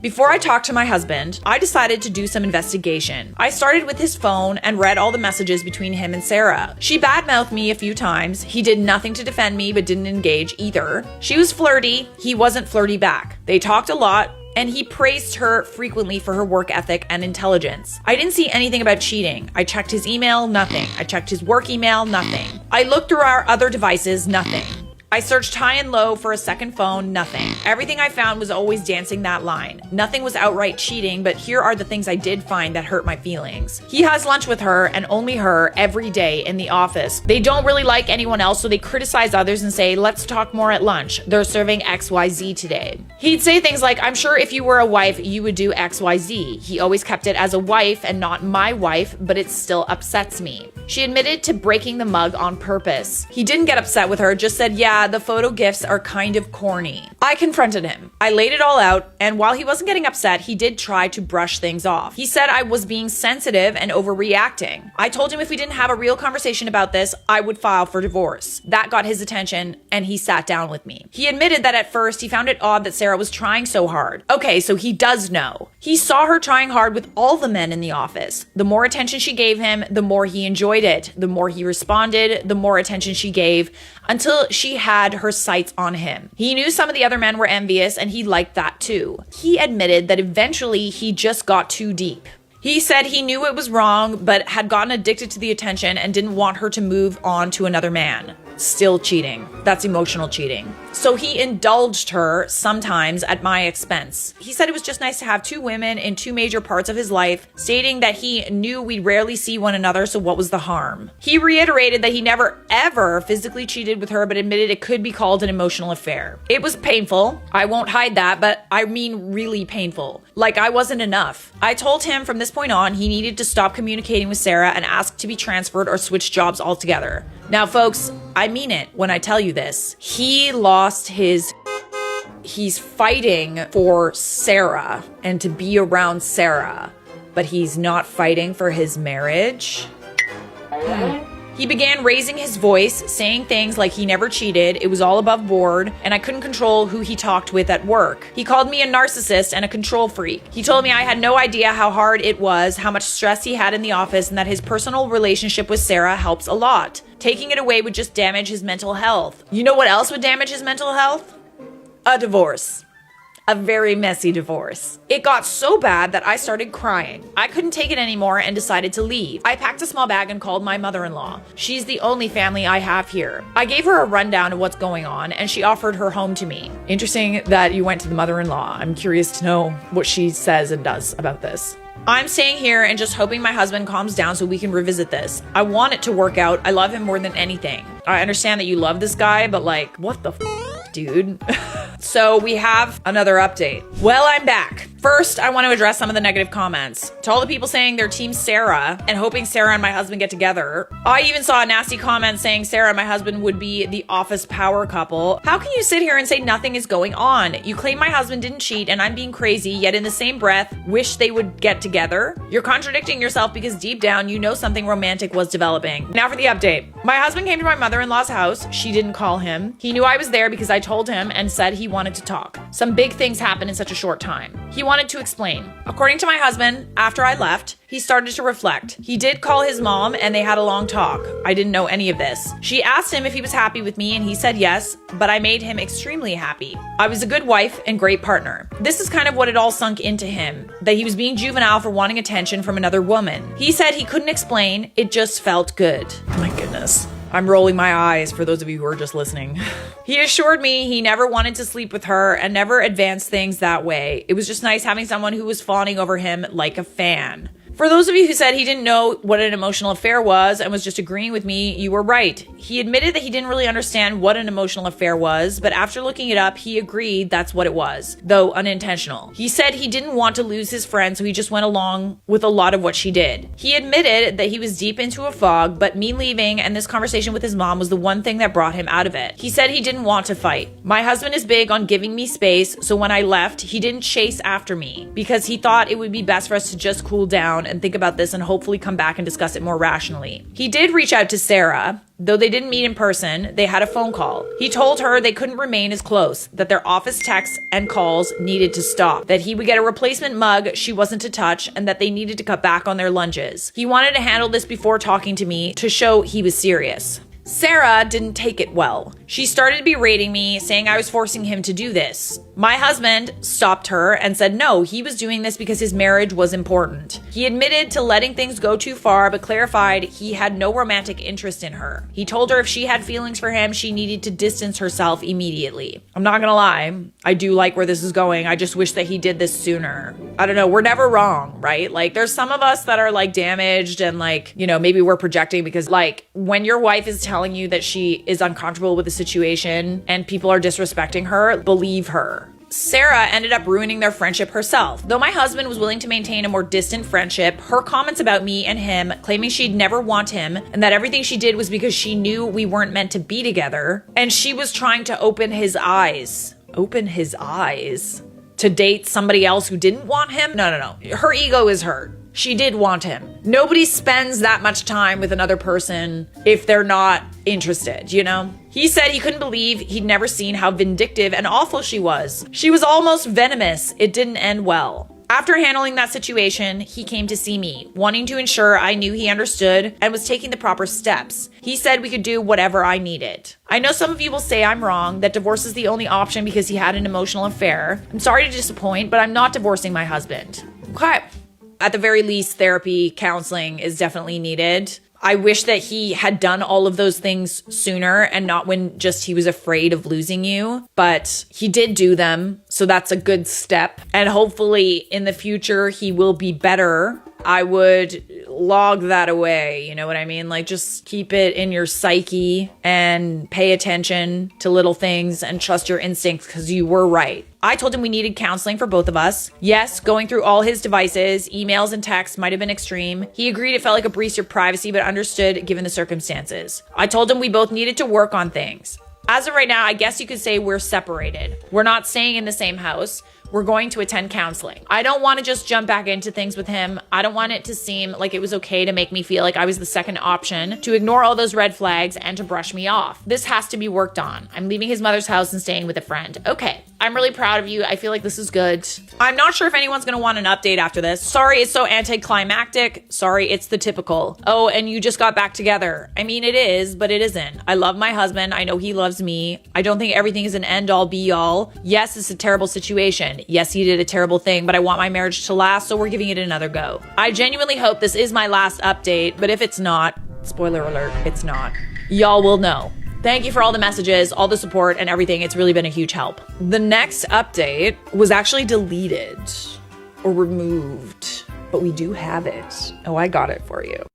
Before I talked to my husband, I decided to do some investigation. I started with his phone and read all the messages between him and Sarah. She badmouthed me a few times. He did nothing to defend me but didn't engage either. She was flirty. He wasn't flirty back. They talked a lot, and he praised her frequently for her work ethic and intelligence. I didn't see anything about cheating. I checked his email, nothing. I checked his work email, nothing. I looked through our other devices, nothing. I searched high and low for a second phone, nothing. Everything I found was always dancing that line. Nothing was outright cheating, but here are the things I did find that hurt my feelings. He has lunch with her and only her every day in the office. They don't really like anyone else, so they criticize others and say, let's talk more at lunch. They're serving XYZ today. He'd say things like, I'm sure if you were a wife, you would do XYZ. He always kept it as a wife and not my wife, but it still upsets me. She admitted to breaking the mug on purpose. He didn't get upset with her, just said, yeah, the photo gifts are kind of corny. I confronted him. I laid it all out, and while he wasn't getting upset, he did try to brush things off. He said I was being sensitive and overreacting. I told him if we didn't have a real conversation about this, I would file for divorce. That got his attention, and he sat down with me. He admitted that at first he found it odd that Sarah was trying so hard. Okay, so he does know. He saw her trying hard with all the men in the office. The more attention she gave him, the more he enjoyed it. The more he responded, the more attention she gave, until she had her sights on him. He knew some of the other men were envious, and he liked that too. He admitted that eventually he just got too deep. He said he knew it was wrong, but had gotten addicted to the attention and didn't want her to move on to another man. Still cheating. That's emotional cheating. So he indulged her sometimes at my expense. He said it was just nice to have two women in two major parts of his life, stating that he knew we'd rarely see one another, so what was the harm? He reiterated that he never ever physically cheated with her, but admitted it could be called an emotional affair. It was painful. I won't hide that, but I mean really painful. Like I wasn't enough. I told him from this point on, he needed to stop communicating with Sarah and ask to be transferred or switch jobs altogether. Now, folks, I mean it when I tell you this. He's fighting for Sarah and to be around Sarah, but he's not fighting for his marriage. He began raising his voice, saying things like he never cheated, it was all above board, and I couldn't control who he talked with at work. He called me a narcissist and a control freak. He told me I had no idea how hard it was, how much stress he had in the office, and that his personal relationship with Sarah helps a lot. Taking it away would just damage his mental health. You know what else would damage his mental health? A divorce. A very messy divorce. It got so bad that I started crying. I couldn't take it anymore and decided to leave. I packed a small bag and called my mother-in-law. She's the only family I have here. I gave her a rundown of what's going on, and she offered her home to me. Interesting that you went to the mother-in-law. I'm curious to know what she says and does about this. I'm staying here and just hoping my husband calms down so we can revisit this. I want it to work out. I love him more than anything. I understand that you love this guy, but like, what the dude? So we have another update. Well, I'm back. First, I want to address some of the negative comments. To all the people saying they're team Sarah and hoping Sarah and my husband get together. I even saw a nasty comment saying Sarah and my husband would be the office power couple. How can you sit here and say nothing is going on? You claim my husband didn't cheat and I'm being crazy, yet in the same breath, wish they would get together? You're contradicting yourself because deep down, you know something romantic was developing. Now for the update. My husband came to my mother-in-law's house. She didn't call him. He knew I was there because I told him and said he wanted to talk. Some big things happened in such a short time. He wanted to explain. According to my husband, after I left, he started to reflect. He did call his mom and they had a long talk. I didn't know any of this. She asked him if he was happy with me and he said yes, but I made him extremely happy. I was a good wife and great partner. This is kind of what it all sunk into him, that he was being juvenile for wanting attention from another woman. He said he couldn't explain, it just felt good. Oh my goodness. I'm rolling my eyes for those of you who are just listening. He assured me he never wanted to sleep with her and never advanced things that way. It was just nice having someone who was fawning over him like a fan. For those of you who said he didn't know what an emotional affair was and was just agreeing with me, you were right. He admitted that he didn't really understand what an emotional affair was, but after looking it up, he agreed that's what it was, though unintentional. He said he didn't want to lose his friend, so he just went along with a lot of what she did. He admitted that he was deep into a fog, but me leaving and this conversation with his mom was the one thing that brought him out of it. He said he didn't want to fight. My husband is big on giving me space, so when I left, he didn't chase after me because he thought it would be best for us to just cool down down and think about this and hopefully come back and discuss it more rationally. He did reach out to Sarah. Though they didn't meet in person, they had a phone call. He told her they couldn't remain as close, that their office texts and calls needed to stop, that he would get a replacement mug she wasn't to touch, and that they needed to cut back on their lunges. He wanted to handle this before talking to me to show he was serious. Sarah didn't take it well. She started berating me, saying I was forcing him to do this. My husband stopped her and said no, he was doing this because his marriage was important. He admitted to letting things go too far, but clarified he had no romantic interest in her. He told her if she had feelings for him, she needed to distance herself immediately. I'm not gonna lie, I do like where this is going. I just wish that he did this sooner. I don't know, we're never wrong, right? Like, there's some of us that are like damaged and like, you know, maybe we're projecting because like when your wife is telling you that she is uncomfortable with the situation and people are disrespecting her, believe her. Sarah ended up ruining their friendship herself. Though my husband was willing to maintain a more distant friendship, her comments about me and him, claiming she'd never want him and that everything she did was because she knew we weren't meant to be together, and she was trying to open his eyes. Open his eyes? To date somebody else who didn't want him? No. Her ego is hurt. She did want him. Nobody spends that much time with another person if they're not interested, you know? He said he couldn't believe he'd never seen how vindictive and awful she was. She was almost venomous. It didn't end well. After handling that situation, he came to see me, wanting to ensure I knew he understood and was taking the proper steps. He said we could do whatever I needed. I know some of you will say I'm wrong, that divorce is the only option because he had an emotional affair. I'm sorry to disappoint, but I'm not divorcing my husband. Okay. At the very least, therapy, counseling is definitely needed. I wish that he had done all of those things sooner and not when just he was afraid of losing you. But he did do them, so that's a good step. And hopefully in the future, he will be better. I would log that away, you know what I mean? Like, just keep it in your psyche and pay attention to little things and trust your instincts because you were right. I told him we needed counseling for both of us. Yes, going through all his devices, emails and texts might have been extreme. He agreed it felt like a breach of privacy, but understood given the circumstances. I told him we both needed to work on things. As of right now, I guess you could say we're separated. We're not staying in the same house. We're going to attend counseling. I don't want to just jump back into things with him. I don't want it to seem like it was okay to make me feel like I was the second option, to ignore all those red flags and to brush me off. This has to be worked on. I'm leaving his mother's house and staying with a friend. Okay, I'm really proud of you. I feel like this is good. I'm not sure if anyone's gonna want an update after this. Sorry it's so anticlimactic. Sorry it's the typical, oh, and you just got back together. I mean, it is, but it isn't. I love my husband. I know he loves me. I don't think everything is an end all be all. Yes, it's a terrible situation. Yes, he did a terrible thing, but I want my marriage to last, so we're giving it another go. I genuinely hope this is my last update, but if it's not, spoiler alert, it's not, y'all will know. Thank you for all the messages, all the support, and everything. It's really been a huge help. The next update was actually deleted or removed, but we do have it. Oh, I got it for you.